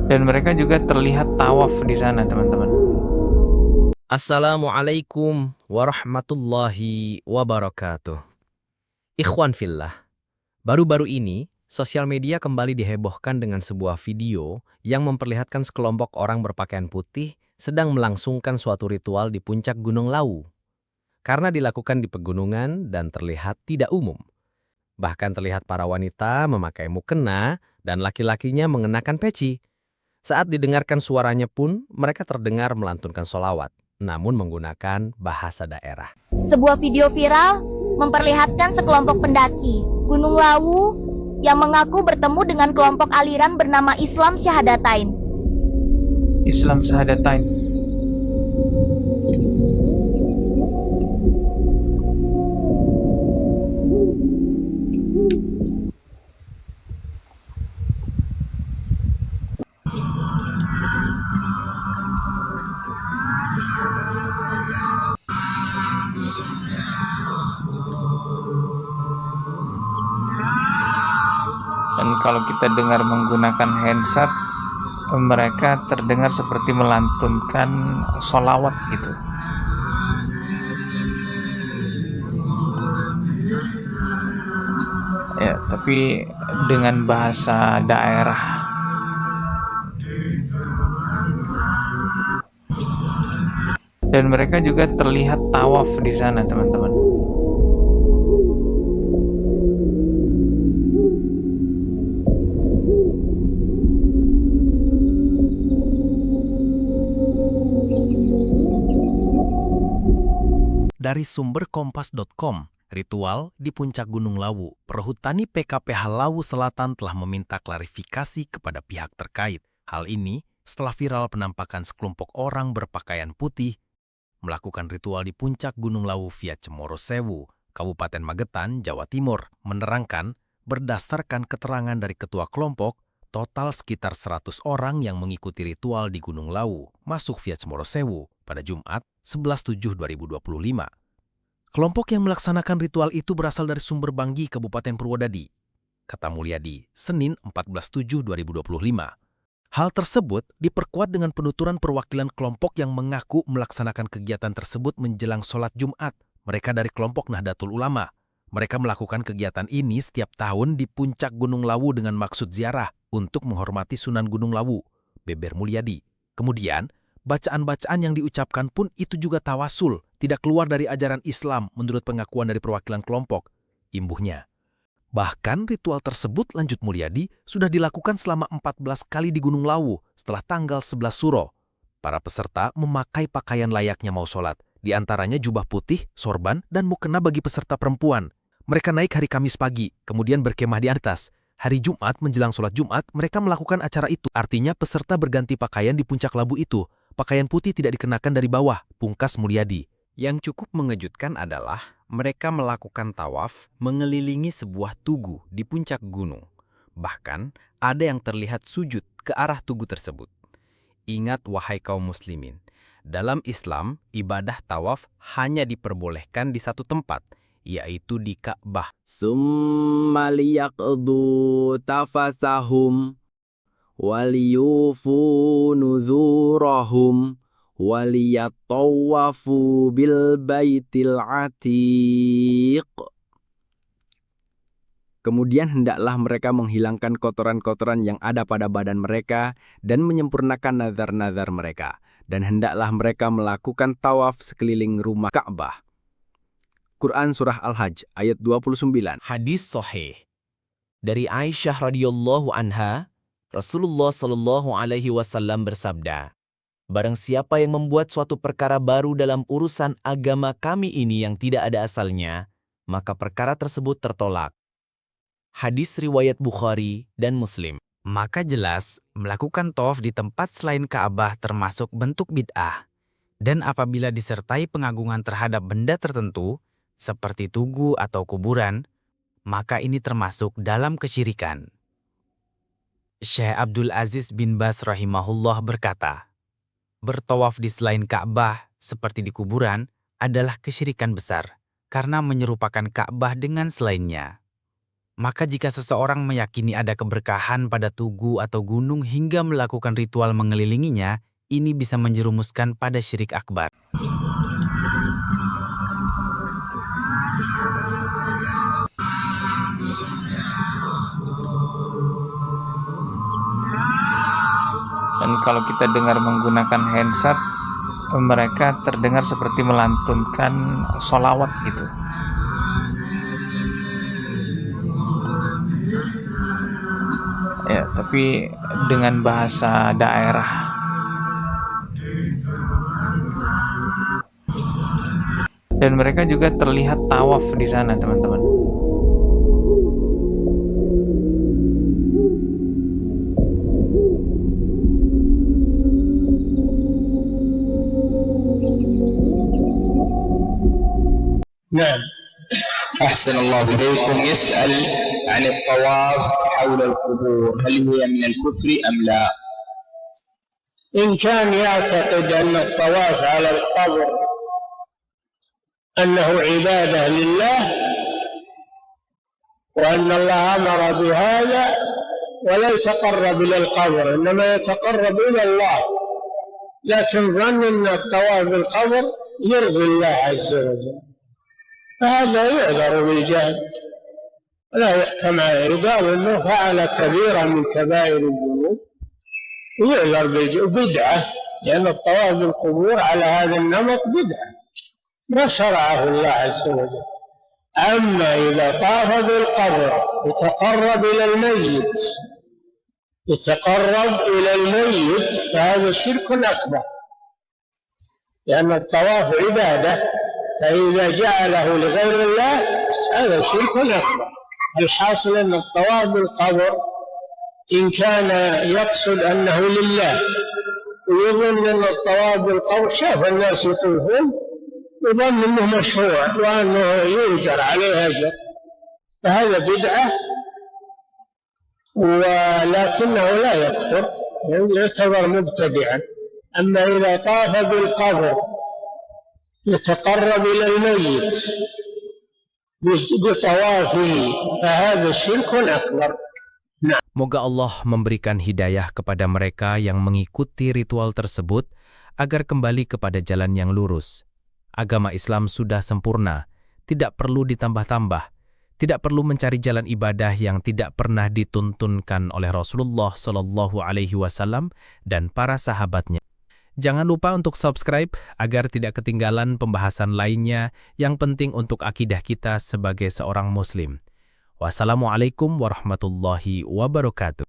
Dan mereka juga terlihat tawaf di sana, teman-teman. Assalamualaikum warahmatullahi wabarakatuh. Ikhwan fillah, baru-baru ini sosial media kembali dihebohkan dengan sebuah video yang memperlihatkan sekelompok orang berpakaian putih sedang melangsungkan suatu ritual di puncak Gunung Lawu. Karena dilakukan di pegunungan dan terlihat tidak umum. Bahkan terlihat para wanita memakai mukena dan laki-lakinya mengenakan peci. Saat didengarkan suaranya pun, mereka terdengar melantunkan sholawat, namun menggunakan bahasa daerah. Sebuah video viral memperlihatkan sekelompok pendaki Gunung Lawu yang mengaku bertemu dengan kelompok aliran bernama Islam Syahadatain. Islam Syahadatain. Dan kalau kita dengar menggunakan handset, mereka terdengar seperti melantunkan sholawat gitu. Ya, tapi dengan bahasa daerah. Dan mereka juga terlihat tawaf di sana, teman-teman. Dari sumber kompas.com, ritual di puncak Gunung Lawu, Perhutani PKPH Lawu Selatan telah meminta klarifikasi kepada pihak terkait. Hal ini setelah viral penampakan sekelompok orang berpakaian putih melakukan ritual di puncak Gunung Lawu via Cemoro Sewu, Kabupaten Magetan, Jawa Timur, menerangkan berdasarkan keterangan dari ketua kelompok, total sekitar 100 orang yang mengikuti ritual di Gunung Lawu masuk via Cemoro Sewu pada Jumat 11/7/2025. Kelompok yang melaksanakan ritual itu berasal dari Sumber Banggi, Kabupaten Purwodadi, kata Mulyadi, Senin 14/7/2025. Hal tersebut diperkuat dengan penuturan perwakilan kelompok yang mengaku melaksanakan kegiatan tersebut menjelang sholat Jumat. Mereka dari kelompok Nahdlatul Ulama. Mereka melakukan kegiatan ini setiap tahun di puncak Gunung Lawu dengan maksud ziarah untuk menghormati Sunan Gunung Lawu, beber Mulyadi. Kemudian, bacaan-bacaan yang diucapkan pun itu juga tawasul, tidak keluar dari ajaran Islam menurut pengakuan dari perwakilan kelompok. Imbuhnya. Bahkan ritual tersebut, lanjut Mulyadi, sudah dilakukan selama 14 kali di Gunung Lawu setelah tanggal 11 Suro. Para peserta memakai pakaian layaknya mau sholat, di antaranya jubah putih, sorban, dan mukena bagi peserta perempuan. Mereka naik hari Kamis pagi, kemudian berkemah di atas. Hari Jumat menjelang sholat Jumat, mereka melakukan acara itu. Artinya peserta berganti pakaian di puncak Lawu itu. Pakaian putih tidak dikenakan dari bawah, pungkas Mulyadi. Yang cukup mengejutkan adalah mereka melakukan tawaf mengelilingi sebuah tugu di puncak gunung. Bahkan ada yang terlihat sujud ke arah tugu tersebut. Ingat wahai kaum muslimin, dalam Islam ibadah tawaf hanya diperbolehkan di satu tempat, yaitu di Ka'bah. Summa liyaqdu tafasahum waliyufu nuzurahum waliyatawafu bil baitil atiq. Kemudian hendaklah mereka menghilangkan kotoran-kotoran yang ada pada badan mereka dan menyempurnakan nazar-nazar mereka. Dan hendaklah mereka melakukan tawaf sekeliling rumah Ka'bah. Quran Surah Al-Hajj ayat 29. Hadis sahih. Dari Aisyah radhiyallahu anha, Rasulullah shallallahu alaihi wasallam bersabda, "Barang siapa yang membuat suatu perkara baru dalam urusan agama kami ini yang tidak ada asalnya, maka perkara tersebut tertolak." Hadis riwayat Bukhari dan Muslim. Maka jelas, melakukan tawaf di tempat selain Ka'bah termasuk bentuk bid'ah. Dan apabila disertai pengagungan terhadap benda tertentu, seperti tugu atau kuburan, maka ini termasuk dalam kesyirikan. Syekh Abdul Aziz bin Baz rahimahullah berkata, bertawaf di selain Ka'bah seperti di kuburan adalah kesyirikan besar karena menyerupakan Ka'bah dengan selainnya. Maka jika seseorang meyakini ada keberkahan pada tugu atau gunung hingga melakukan ritual mengelilinginya, ini bisa menjerumuskan pada syirik akbar. Dan kalau kita dengar menggunakan handset, mereka terdengar seperti melantunkan sholawat gitu. Ya, tapi dengan bahasa daerah. Dan mereka juga terlihat tawaf di sana, teman-teman. نعم. أحسن الله إليكم. يسأل عن الطواف حول القبور، هل هي من الكفر أم لا؟ إن كان يعتقد أن الطواف على القبر أنه عبادة لله وأن الله أمر بهذا ولا يتقرب إلى القبر، إنما يتقرب إلى الله، لكن ظن أن الطواف بالقبر يرضي الله عز وجل، فهذا يعذر بالجهل لا يحكم عليه، يقال انه فعل كبيرة من كبائر الذنوب ويعذر بالجهل. بدعة، لأن الطواف بالقبور على هذا النمط بدعة ما شرعه الله عز وجل. أما إذا طاف بالقبر يتقرب إلى الميت فهذا شرك أكبر، لأن الطواف عبادة، فإذا جعله لغير الله هذا شرك أكبر. الحاصل أن الطواف بالقبر إن كان يقصد أنه لله ويظن أن الطواف بالقبر، شاف الناس يطوفون يظن أنه مشروع وأنه يؤجر عليه أجر، فهذا بدعة، ولكنه لا يكفر، يعتبر مبتدعا. أما إذا طاف بالقبر يتقرب إلى الميت بطوافه فهذا شرك أكبر. Moga Allah memberikan hidayah kepada mereka yang mengikuti ritual tersebut agar kembali kepada jalan yang lurus. Agama Islam sudah sempurna, tidak perlu ditambah-tambah, tidak perlu mencari jalan ibadah yang tidak pernah dituntunkan oleh Rasulullah SAW dan para sahabatnya. Jangan lupa untuk subscribe agar tidak ketinggalan pembahasan lainnya yang penting untuk akidah kita sebagai seorang muslim. Wassalamualaikum warahmatullahi wabarakatuh.